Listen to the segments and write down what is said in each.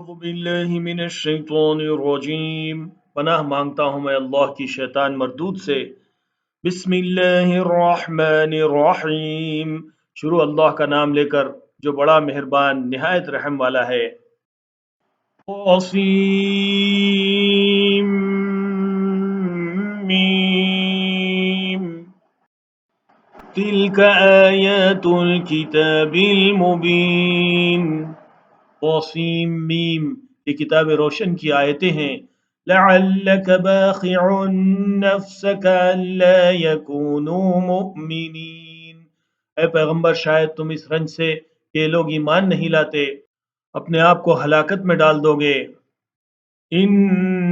اعوذ باللہ من الشیطان الرجیم، پناہ مانگتا ہوں میں اللہ کی شیطان مردود سے۔ بسم اللہ الرحمن الرحیم، شروع اللہ کا نام لے کر جو بڑا مہربان نہایت رحم والا ہے۔ میم، تلک آیات الکتاب المبین۔ طاسیم میم، یہ کتاب روشن کی آیتیں ہیں۔ لعلک باخع نفسک الا یکونوا مؤمنین، اے پیغمبر شاید تم اس رنج سے کہ یہ لوگ ایمان نہیں لاتے اپنے آپ کو ہلاکت میں ڈال دو گے۔ ان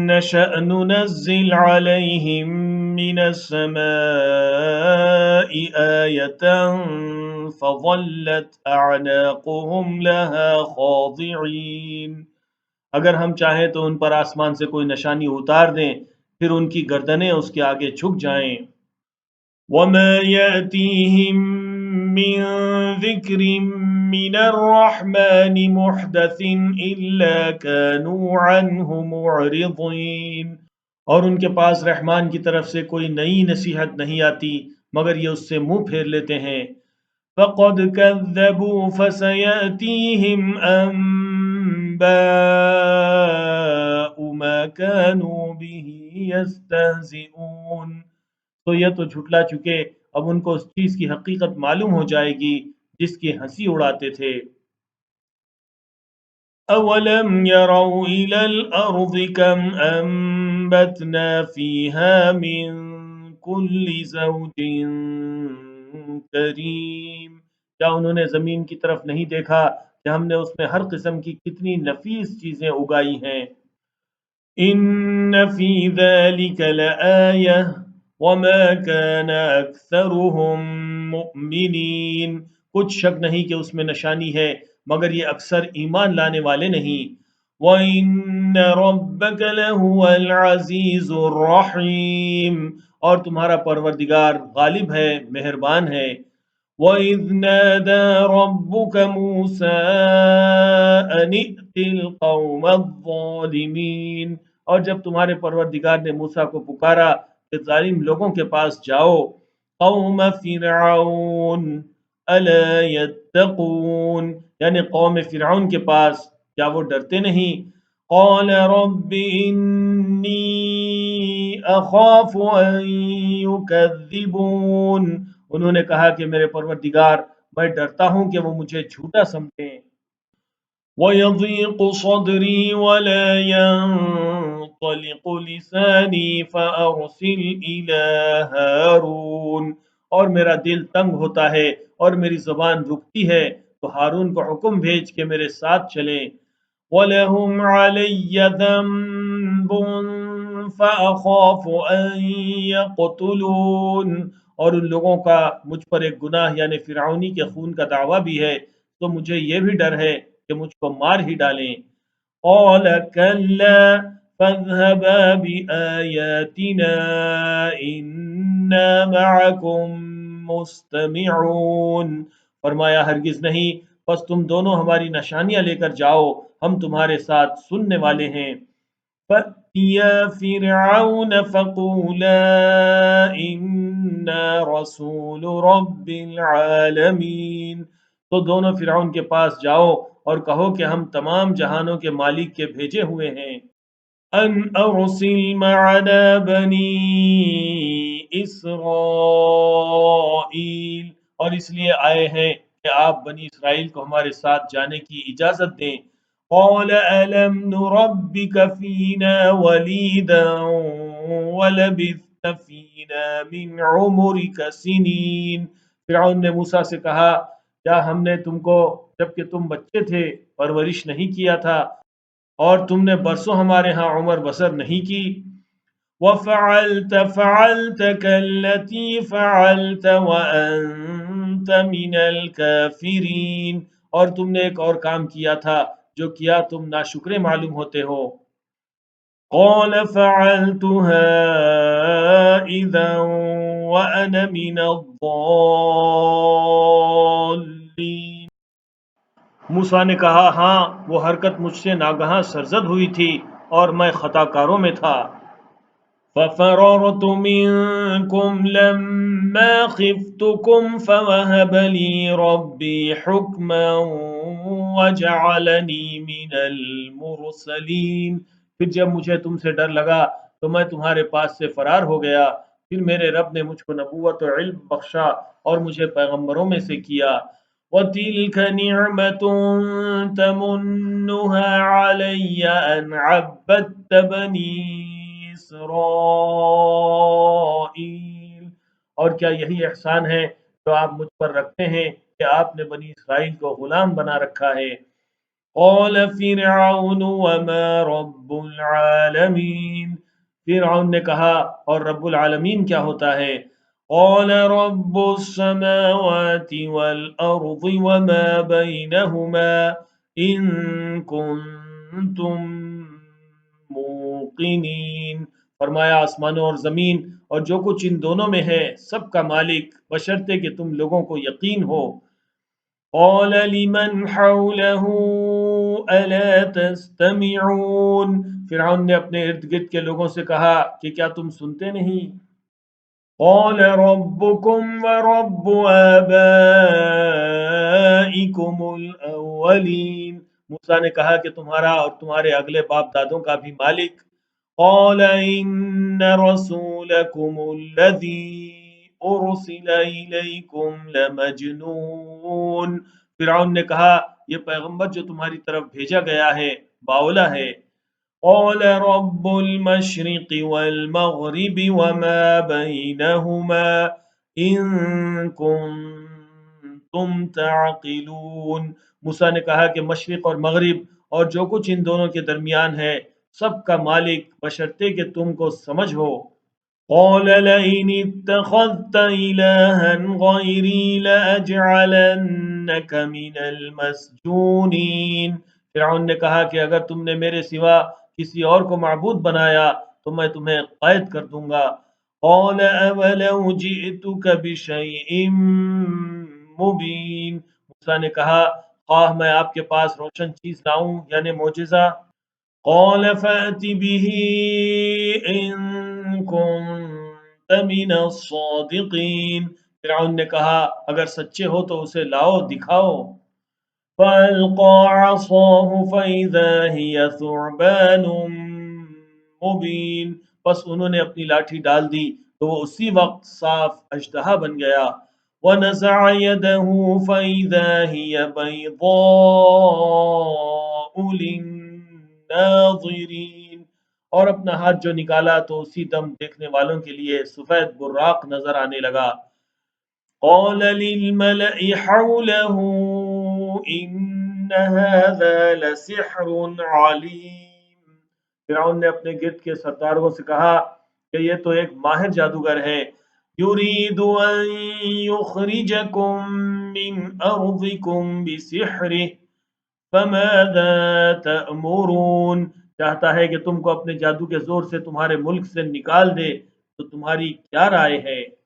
نشأ ننزل علیہم من السماء آیة فظلت اعناقهم لها خاضعین، اگر ہم چاہیں تو ان پر آسمان سے کوئی نشانی اتار دیں پھر ان کی گردنیں اس کے آگے جھک جائیں۔ وما يأتيهم من ذكر من الرحمن محدث إلا كانوا عنه معرضين، اور ان کے پاس رحمان کی طرف سے کوئی نئی نصیحت نہیں آتی مگر یہ اس سے منہ پھیر لیتے ہیں۔ فقد كذبوا فسيأتيهم أنباء ما كانوا به يستهزئون، تو یہ تو جھٹلا چکے، اب ان کو اس چیز کی حقیقت معلوم ہو جائے گی جس کی ہنسی اڑاتے تھے۔ اولم يروا الى الارض كم انبتنا فيها من كل زوج کریم، کیا انہوں نے زمین کی طرف نہیں دیکھا کہ ہم نے اس میں ہر قسم کی کتنی نفیس چیزیں اگائی ہیں۔ ان فی ذلک لآیہ وما كان اکثرهم مؤمنین، کچھ شک نہیں کہ اس میں نشانی ہے مگر یہ اکثر ایمان لانے والے نہیں۔ وَإِنَّ رَبَّكَ لَهُوَ الْعَزِيزُ الرَّحِيمُ، اور تمہارا پروردگار غالب ہے مہربان ہے۔ وَإِذْ نَادَى رَبُّكَ مُوسَىٰ أَنِ ائْتِ الْقَوْمَ الظَّالِمِينَ، اور جب تمہارے پروردگار نے موسیٰ کو پکارا کہ ظالم لوگوں کے پاس جاؤ، قوم فرعون الا یتقون، یعنی قوم فرعون کے پاس، کیا وہ ڈرتے نہیں؟ قال رب انی اخاف ان یکذبون، انہوں نے کہا کہ میرے پروردگار میں ڈرتا ہوں کہ وہ مجھے جھوٹا سمجھیں۔ وَيَضِيقُ صَدْرِي وَلَا يَنطَلِقُ لِسَانِي فَأَرْسِلْ إِلَىٰ هَارُونَ، اور میرا دل تنگ ہوتا ہے اور میری زبان رکتی ہے تو ہارون کو حکم بھیج کے میرے ساتھ چلیں۔ وَلَهُمْ عَلَيَّ ذَنبٌ فَأَخَافُ أَن يَقْتُلُونِ، اور ان لوگوں کا مجھ پر ایک گناہ یعنی فرعونی کے خون کا دعویٰ بھی ہے تو مجھے یہ بھی ڈر ہے کہ مجھ کو مار ہی ڈالیں۔ قال كلا فاذهبا بآياتنا إنا معكم مستمعون، فرمایا ہرگز نہیں، بس تم دونوں ہماری نشانیاں لے کر جاؤ، ہم تمہارے ساتھ سننے والے ہیں۔ فَأْتِيَا فِرْعَوْنَ فَقُولَا إِنَّا رَسُولُ رَبِّ الْعَالَمِينَ، تو دونوں فرعون کے پاس جاؤ اور کہو کہ ہم تمام جہانوں کے مالک کے بھیجے ہوئے ہیں۔ ان ارسل معنا بنی اسرائیل، اور اس لیے آئے ہیں کہ آپ بنی اسرائیل کو ہمارے ساتھ جانے کی اجازت دیں۔ قال الم نربک فینا ولیدا ولبثت فینا من عمرک سنین، فرعون نے موسیٰ سے کہا کیا ہم نے تم کو جب کہ تم بچے تھے پرورش نہیں کیا تھا اور تم نے برسوں ہمارے ہاں عمر بسر نہیں کی؟ وَفَعَلْتَ فَعَلْتَكَ الَّتِي فَعَلْتَ وَأَنْتَ مِنَ الْكَافِرِينَ، اور تم نے ایک اور کام کیا تھا جو کیا تم ناشکرے معلوم ہوتے ہو۔ قَالَ فَعَلْتُهَا إِذًا وَأَنَا مِنَ الضَّالِّينَ، موسیٰ نے کہا ہاں وہ حرکت مجھ سے ناگہاں سرزد ہوئی تھی اور میں خطا کاروں میں تھا۔ ففررت منكم لما خفتكم فوهب لي ربي حكما وجعلني من المرسلين۔ پھر جب مجھے تم سے ڈر لگا تو میں تمہارے پاس سے فرار ہو گیا، پھر میرے رب نے مجھ کو نبوت و علم بخشا اور مجھے پیغمبروں میں سے کیا۔ وَتِلْكَ نِعْمَةٌ تَمُنُّهَا عَلَيَّ أَنْ عَبَّدتَّ بَنِي اسرائیل، اور کیا یہی احسان ہے جو آپ مجھ پر رکھتے ہیں کہ آپ نے بنی اسرائیل کو غلام بنا رکھا ہے۔ قال فرعون وما رب العالمین، فرعون نے کہا اور رب العالمین کیا ہوتا ہے؟ قال رب السماوات والارض وما بينهما ان كنتم موقنین، فرمایا آسمانوں اور زمین اور جو کچھ ان دونوں میں ہے سب کا مالک، بشرطے کہ تم لوگوں کو یقین ہو۔ قال لمن حوله الا تستمعون، فرعون نے اپنے ارد گرد کے لوگوں سے کہا کہ کیا تم سنتے نہیں؟ قال ربكم ورب آبائكم الاولین، موسیٰ نے کہا کہ تمہارا اور تمہارے اگلے باپ دادوں کا بھی مالک۔ قال ان رسولكم الذي ارسل اليكم لمجنون، فرعون نے کہا یہ پیغمبر جو تمہاری طرف بھیجا گیا ہے باولا ہے۔ قال رب المشرق والمغرب وما بينهما ان كنتم تعقلون، موسیٰ نے کہا کہ مشرق اور مغرب اور جو کچھ ان دونوں کے درمیان ہے سب کا مالک، بشرطے کہ تم کو سمجھ ہو۔ قال لئن اتخذت إلها غيري لأجعلنك من المسجونين، فرعون نے کہا کہ اگر تم نے میرے سوا کسی اور کو معبود بنایا تو میں تمہیں قید کر دوں گا۔ قال أولو جئتك بشيء مبين، موسیٰ نے کہا خواہ میں آپ کے پاس روشن چیز لاؤں یعنی معجزہ۔ قال فأت به إن كنت من الصادقين، فرعون نے کہا اگر سچے ہو تو اسے لاؤ دکھاؤ۔ فألقى عصاه فإذا هي ثعبان مبين، بس انہوں نے اپنی لاٹھی ڈال دی تو وہ اسی وقت صاف اژدہا بن گیا۔ ونزع يده فإذا هي بيضاء للناظرين، اور اپنا ہاتھ جو نکالا تو اسی دم دیکھنے والوں کے لیے سفید براق نظر آنے لگا۔ قال للملأ حوله إن هذا لسحر عليم، فرعون نے اپنے گرد کے سرداروں سے کہا کہ یہ تو ایک ماہر جادوگر ہے۔ يريد أن يخرجكم من أرضكم بسحره فماذا تأمرون، چاہتا ہے کہ تم کو اپنے جادو کے زور سے تمہارے ملک سے نکال دے، تو تمہاری کیا رائے ہے؟